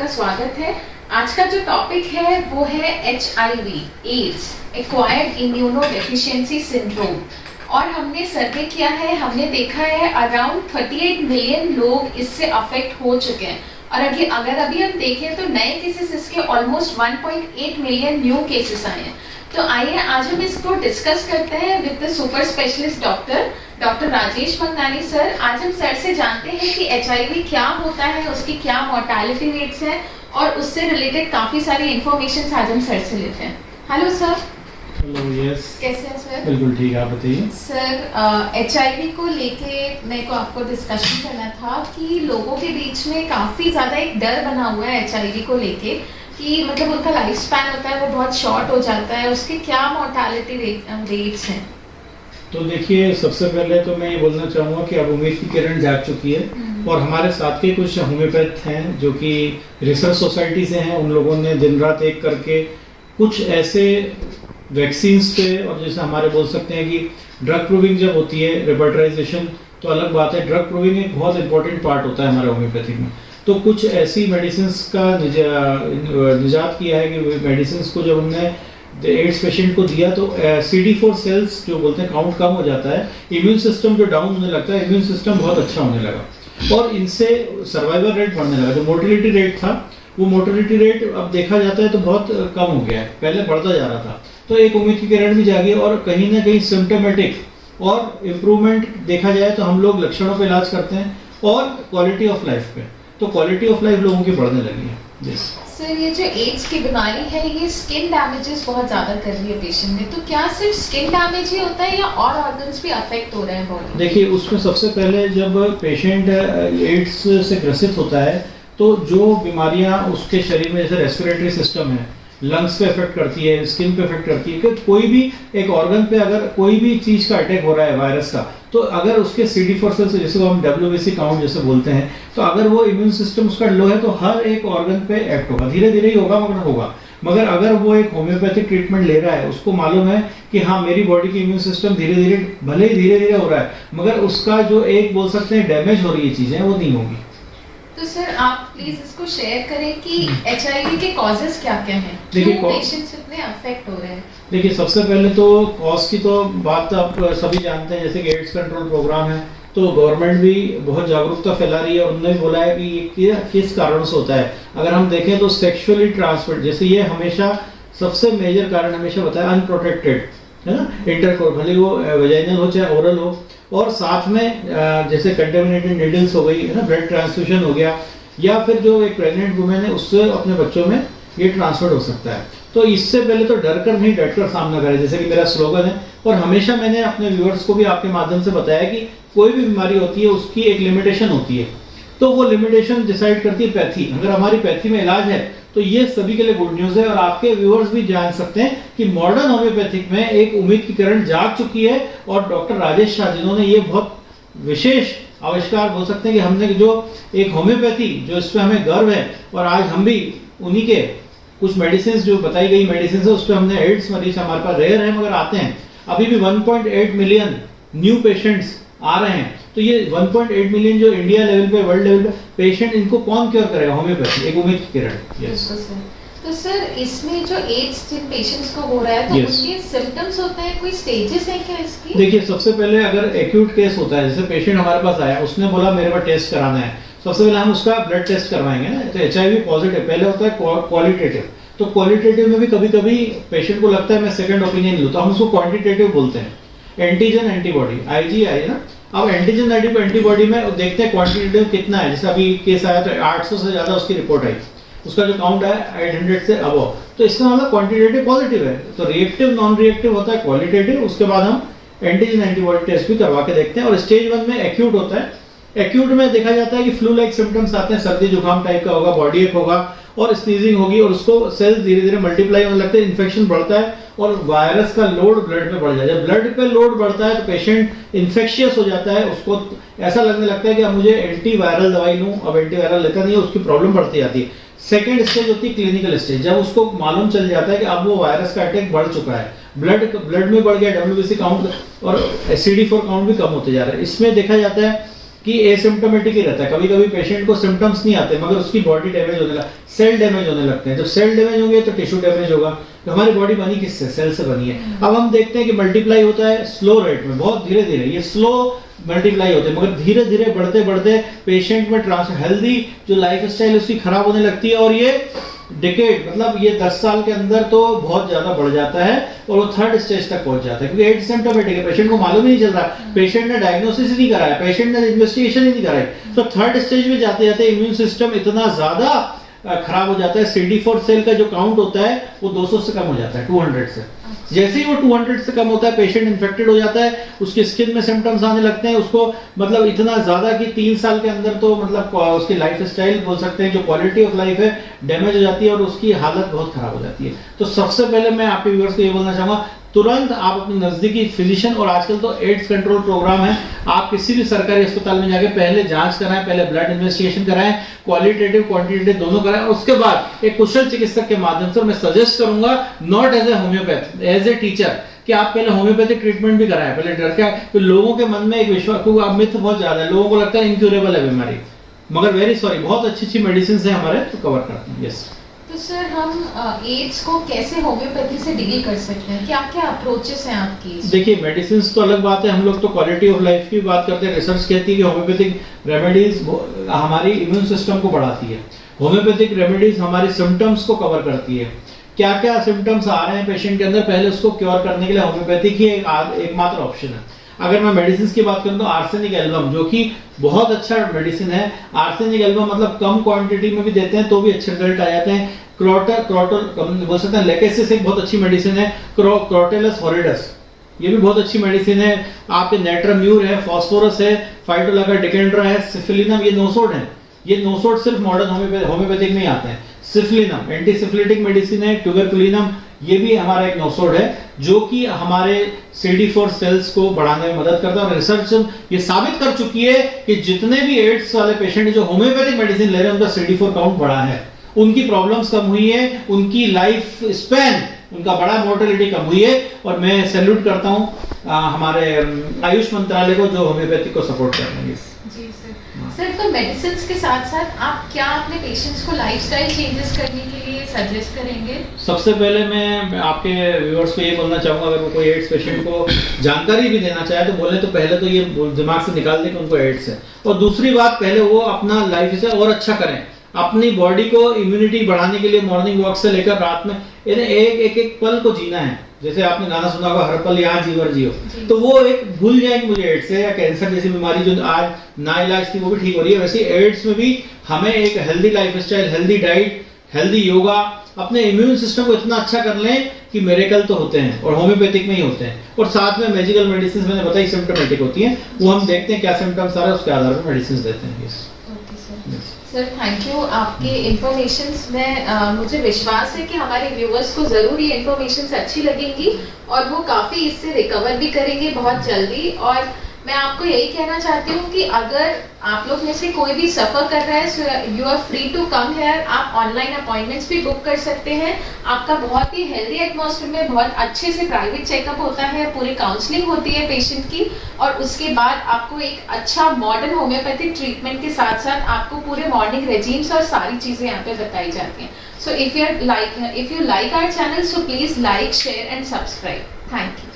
आपका स्वागत है। आज का जो टॉपिक है वो है HIV ads acquired immunodeficiency syndrome. और हमने सर्वे किया है, हमने देखा है अराउंड 38 मिलियन लोग इससे अफेक्ट हो चुके हैं। और अगर अभी हम देखें तो नए केसेस इसके ऑलमोस्ट 1.8 मिलियन न्यू केसेस आए हैं। तो आइए आज हम इसको डिस्कस करते हैं with the super specialist doctor Rajesh Mangnani sir. आज हम सर से जानते हैं कि HIV क्या होता है, उसकी क्या मोर्टेलिटी रेट्स है और उससे रिलेटेड काफी सारी इंफॉर्मेशन आज हम सर से लेते हैं। Hello sir. Hello, yes. कैसे हैं सर? बिल्कुल ठीक है, आप बताइए। सर HIV को लेके मेरे को आपको डिस्कशन करना था कि लोगों के बीच में काफी ज्यादा एक डर बना हुआ है HIV को लेके कि मतलब उनका लाइफ स्पैन होता है वो बहुत शॉर्ट हो जाता है, उसके क्या मोर्टेलिटी रेट्स हैं? तो देखिए, सबसे पहले तो मैं ये बोलना चाहूँगा कि अब उम्मीद की किरण जाग चुकी है और हमारे साथ के कुछ होम्योपैथ हैं जो कि रिसर्च सोसाइटी से हैं। उन लोगों ने दिन रात एक करके कुछ ऐसे वैक्सीन्स पे, और जैसे हमारे बोल सकते हैं कि ड्रग प्रूविंग जब होती है रेपर्टराइजेशन तो अलग बात है, ड्रग प्रूविंग एक बहुत इंपॉर्टेंट पार्ट होता है हमारे होम्योपैथिक में। तो कुछ ऐसी मेडिसिन्स का निजात किया है कि मेडिसिन्स को जब हमने एड्स पेशेंट को दिया तो CD4 सेल्स जो बोलते हैं काउंट कम हो जाता है, इम्यून सिस्टम जो डाउन होने लगता है, इम्यून सिस्टम बहुत अच्छा होने लगा और इनसे सर्वाइवल रेट बढ़ने लगा। जो मोर्टेलिटी रेट था वो मोर्टेलिटी रेट अब देखा जाता है तो बहुत कम हो गया है, पहले बढ़ता जा रहा था। तो एक उम्मीद की किरण भी जागी और कहीं ना कहीं सिम्टोमेटिक और इम्प्रूवमेंट देखा जाए तो हम लोग लक्षणों पे इलाज करते हैं और क्वालिटी ऑफ लाइफ पे, तो क्वालिटी ऑफ लाइफ लोगों की बढ़ने लगी है। सर, ये जो एड्स की बीमारी है ये स्किन डैमेजेस बहुत ज्यादा कर रही है पेशेंट में, तो क्या सिर्फ स्किन डैमेज ही होता है या और ऑर्गन्स भी अफेक्ट हो रहे हैं बॉडी? देखिए, उसमें सबसे पहले जब पेशेंट एड्स से ग्रसित होता है तो जो बीमारियां उसके शरीर में, जैसे रेस्पिरेटरी सिस्टम है, लंग्स पे इफेक्ट करती है, स्किन पे इफेक्ट करती है, कि कोई भी एक ऑर्गन पे अगर कोई भी चीज का अटैक हो रहा है वायरस का, तो अगर उसके CD4 सेल्स, जैसे हम WBC काउंट जैसे बोलते हैं, तो अगर वो इम्यून सिस्टम उसका लो है तो हर एक ऑर्गन पे एक्ट होगा, धीरे धीरे ही होगा। मगर अगर वो एक होम्योपैथिक ट्रीटमेंट ले रहा है, उसको मालूम है कि हाँ मेरी बॉडी की इम्यून सिस्टम धीरे धीरे, भले ही धीरे धीरे हो रहा है, मगर उसका जो एक बोल सकते हैं डैमेज हो रही है चीजें, वो नहीं होगी। तो सर आप प्लीज इसको शेयर करें कि HIV के कॉजेस क्या क्या हैं, देखिए पेशेंट्स इतने अफेक्ट हो रहे हैं। देखिए, सबसे पहले तो कॉज की तो बात आप सभी जानते हैं, जैसे कि एड्स कंट्रोल प्रोग्राम है तो गवर्नमेंट भी बहुत जागरूकता फैला रही है और उन्होंने बोला है कि ये किस कारण से होता है। अगर हम देखें तो सेक्सुअली ट्रांसमिटेड, जैसे ये हमेशा सबसे मेजर कारण हमेशा बताया अनप्रोटेक्टेड, है ना, इंटरकोर्स, भले वो वेजाइनल हो चाहे ओरल हो, और साथ में जैसे कंटेमिनेटेड नीडल्स हो गई, है ना, ब्लड ट्रांसफ्यूजन हो गया, या फिर जो एक प्रेग्नेंट वुमेन है उससे अपने बच्चों में ये ट्रांसफर हो सकता है। तो इससे पहले तो डर कर नहीं, डट कर सामना करें, जैसे कि मेरा स्लोगन है। और हमेशा मैंने अपने व्यूअर्स को भी आपके माध्यम से बताया कि कोई भी बीमारी होती है उसकी एक लिमिटेशन होती है, तो वो लिमिटेशन डिसाइड करती है पैथी। अगर हमारी पैथी में इलाज है तो ये सभी के लिए गुड न्यूज है और आपके व्यूअर्स भी जान सकते हैं कि मॉडर्न होम्योपैथिक में एक उम्मीद की किरण जाग चुकी है। और डॉक्टर राजेश शाह जिन्होंने ये बहुत विशेष आविष्कार बोल सकते हैं कि हमने जो एक होम्योपैथी, जो इस पर हमें गर्व है, और आज हम भी उन्हीं के कुछ मेडिसिन जो बताई गई मेडिसिन है उस पर हमने एड्स मरीज हमारे पास रेयर है मगर आते हैं। अभी भी 1.8 मिलियन न्यू पेशेंट्स आ रहे हैं, तो ये 1.8 मिलियन जो इंडिया लेवल पे, वर्ल्ड लेवल पे पेशेंट, इनको कौन क्योर करेगा? होम्योपैथी, एक उम्मीद की किरण। यस। तो सर इसमें जो एड्स जिन पेशेंट्स को हो रहा है तो उनके सिम्टम्स होते हैं, कोई स्टेजेस हैं क्या इसकी? देखिए, सबसे पहले अगर एक्यूट केस होता है, जैसे पेशेंट हमारे पास आया, उसने बोला मेरे पास टेस्ट कराना है, सबसे पहले हम उसका ब्लड टेस्ट करवाएंगे ना। तो HIV पॉजिटिव पहले होता है क्वालिटेटिव, तो क्वालिटेटिव में भी कभी कभी पेशेंट को लगता है मैं सेकंड ओपिनियन लूं, तो हम उसको क्वांटिटेटिव बोलते हैं। एंटीजन एंटीबॉडी IgE ना, अब एंटीजन एंटीबॉडी में देखते हैं क्वांटिटेटिव कितना है। जैसे अभी केस आया तो 800 से ज्यादा उसकी रिपोर्ट आई, उसका जो काउंट है 800 से अबव, तो इसका मतलब क्वांटिटेटिव पॉजिटिव है। तो रिएक्टिव नॉन रिएक्टिव होता है क्वालिटेटिव, उसके बाद हम एंटीजन एंटीबॉडी टेस्ट भी करवा के देखते हैं। और स्टेज 1 में एक्यूट होता है, एक्यूट में देखा जाता है कि फ्लू लाइक सिम्टम्स आते हैं, सर्दी जुकाम टाइप का होगा, बॉडी एक होगा और स्नीजिंग होगी और उसको सेल्स धीरे धीरे मल्टीप्लाई होने लगते हैं, इन्फेक्शन बढ़ता है और वायरस का लोड ब्लड में बढ़ जाता है। जब ब्लड पे लोड बढ़ता है तो पेशेंट इन्फेक्शियस हो जाता है, उसको ऐसा लगने लगता है कि अब मुझे एंटीवायरल दवाई लूं, अब एंटीवायरल लेता नहीं है, उसकी प्रॉब्लम बढ़ती जाती है। सेकेंड स्टेज होती है क्लिनिकल स्टेज, जब उसको मालूम चल जाता है कि अब वो वायरस का अटैक बढ़ चुका है, ब्लड में बढ़ गया, WBC काउंट और CD4 काउंट भी कम होते जा रहा है। इसमें देखा जाता है कि एसिम्टोमेटिक ही रहता है। कभी कभी पेशेंट को सिम्टम्स नहीं आते मगर उसकी बॉडी डैमेज होने लगता, सेल डैमेज होने लगते हैं। जब सेल डैमेज होंगे तो टिश्यू डैमेज होगा। तो हमारी बॉडी बनी किससे? सेल से बनी है। अब हम देखते हैं कि मल्टीप्लाई होता है स्लो रेट में, बहुत धीरे धीरे, ये स्लो मल्टीप्लाई होते हैं मगर धीरे धीरे बढ़ते बढ़ते पेशेंट में हेल्दी जो लाइफ स्टाइल उसकी खराब होने लगती है और ये डिकेड मतलब ये 10 साल के अंदर तो बहुत ज्यादा बढ़ जाता है और वो थर्ड स्टेज तक पहुंच जाता है क्योंकि एसिम्प्टोमेटिक है, पेशेंट को मालूम ही नहीं चल रहा, पेशेंट ने डायग्नोसिस ही नहीं कराया, पेशेंट ने इन्वेस्टिगेशन ही नहीं कराई। तो थर्ड स्टेज में जाते जाते इम्यून सिस्टम इतना ज्यादा खराब हो जाता है, CD4 सेल का जो काउंट होता है वो 200 से कम हो जाता है, 200 से। जैसे ही वो 200 से कम होता है पेशेंट इन्फेक्टेड हो जाता है, उसकी स्किन में सिम्टम्स आने लगते हैं, उसको मतलब इतना ज्यादा कि 3 साल के अंदर तो मतलब उसकी लाइफ स्टाइल बोल सकते हैं जो क्वालिटी ऑफ लाइफ है डैमेज हो जाती है और उसकी हालत बहुत खराब हो जाती है। तो सबसे पहले मैं आपके व्यूअर्स को ये बोलना चाहूंगा, तुरंत आप अपने नजदीकी फिजिशियन, और आजकल तो एड्स कंट्रोल प्रोग्राम है, आप किसी भी सरकारी अस्पताल में जाके पहले जांच कराएं, पहले ब्लड इन्वेस्टिगेशन कराएं, क्वालिटेटिव क्वांटिटेटिव दोनों कराएं, उसके बाद एक कुशल चिकित्सक के माध्यम से मैं सजेस्ट करूंगा, not as a homeopath, as a teacher, कि आप पहले होम्योपैथिक ट्रीटमेंट भी कराएं। पहले डर के तो लोगों के मन में एक विश्वास, क्योंकि अब मिथ बहुत ज्यादा है, लोगों को लगता है इनक्यूरेबल है बीमारी, मगर वेरी सॉरी, बहुत अच्छी अच्छी मेडिसिन है हमारे, तो कवर करते हैं। यस। तो सर हम एड्स को कैसे होम्योपैथी से डील कर सकते हैं? क्या क्या अप्रोचेस हैं आपकी? देखिए मेडिसिन तो अलग बात है, हम लोग तो क्वालिटी ऑफ लाइफ की बात करते हैं। रिसर्च कहती है कि होम्योपैथिक रेमेडीज हमारी इम्यून सिस्टम को बढ़ाती है, होम्योपैथिक रेमेडीज हमारी सिम्टम्स को कवर करती है। क्या क्या सिम्टम्स आ रहे हैं पेशेंट के अंदर, पहले उसको क्योर करने के लिए होम्योपैथिक ही एकमात्र ऑप्शन है। अगर मैं मेडिसिन की बात करूं तो आर्सेनिक एल्बम, जो कि बहुत अच्छा मेडिसिन है। आर्सेनिक एल्बम मतलब कम क्वांटिटी में भी देते हैं तो भी अच्छे रिजल्ट आ जाते हैं। क्रोटल बोल सकते हैं, लेकेसिस एक बहुत अच्छी मेडिसिन है। क्रोटेलस हॉरिडस ये भी बहुत अच्छी मेडिसिन है। आपके नेट्राम्यूर है, फास्फोरस है, फाइटोलाका डिकेंड्रा है, सिफिलिनम, ये नोसोड है। ये नोसोड सिर्फ मॉडर्न होम्योपैथिक में ही आते हैं। सिफिलिनम एंटी सिफिलिटिक मेडिसिन है। ट्यूबरकुलिनम ये भी हमारा एक नोसोड है जो कि हमारे CD4 सेल्स को बढ़ाने में मदद करता है। और रिसर्च ये साबित कर चुकी है कि जितने भी एड्स वाले पेशेंट जो होम्योपैथिक मेडिसिन ले रहे हैं उनका CD4 काउंट बढ़ा है, उनकी प्रॉब्लम्स कम हुई है, उनकी लाइफ स्पैन, उनका बड़ा मोर्टेलिटी कम हुई है। और मैं सैल्यूट करता हूं हमारे आयुष मंत्रालय को जो होम्योपैथिक को सपोर्ट कर रहे हैं। जी सर। सर तो मेडिसिन के साथ साथ आप क्या अपने पेशेंट्स को लाइफस्टाइल चेंजेस करने के लिए सजेस्ट करेंगे? सबसे पहले मैं आपके व्यूअर्स को ये बोलना चाहूंगा, अगर वो कोई एड्स पेशेंट को जानकारी भी देना चाहे तो बोले, तो पहले तो ये दिमाग से निकाल दें कि उनको एड्स है। और दूसरी बात, पहले वो अपना लाइफ से और अच्छा करें, अपनी बॉडी को इम्यूनिटी बढ़ाने के लिए मॉर्निंग वॉक से लेकर रात में एक पल को जीना है। जैसे आपने गाना सुना होगा, हर पल यहाँ जीवर जियो, तो वो एक भूल जाएंगे मुझे एड्स है या कैंसर जैसी बीमारी जो आज ना इलाज थी वो भी ठीक हो रही है। वैसे एड्स में भी हमें एक healthy lifestyle, healthy diet, healthy yoga, अपने इम्यून सिस्टम को इतना अच्छा कर लें कि मिरेकल तो होते हैं और होम्योपैथिक में ही होते हैं। और साथ में मैजिकल मेडिसिन मैंने बताई सिम्टोमेटिक होती हैं, वो हम देखते हैं क्या सिम्टम्स आ रहा है उसके आधार पर मेडिसिन देते हैं। सर थैंक यू आपके इन्फॉर्मेशंस में मुझे विश्वास है कि हमारे व्यूअर्स को ज़रूर ये इन्फॉर्मेशंस अच्छी लगेंगी और वो काफ़ी इससे रिकवर भी करेंगे बहुत जल्दी। और मैं आपको यही कहना चाहती हूँ कि अगर आप लोग में से कोई भी सफ़र कर रहा है so you are free to come here. आप ऑनलाइन अपॉइंटमेंट्स भी बुक कर सकते हैं। आपका बहुत ही हेल्दी एटमॉस्फेयर में बहुत अच्छे से प्राइवेट चेकअप होता है, पूरी काउंसलिंग होती है पेशेंट की, और उसके बाद आपको एक अच्छा मॉडर्न होम्योपैथिक ट्रीटमेंट के साथ साथ आपको पूरे मॉर्निंग रेजीम्स और सारी चीज़ें यहाँ पे बताई जाती हैं। So if you like our channel so please like, share and subscribe. Thank you.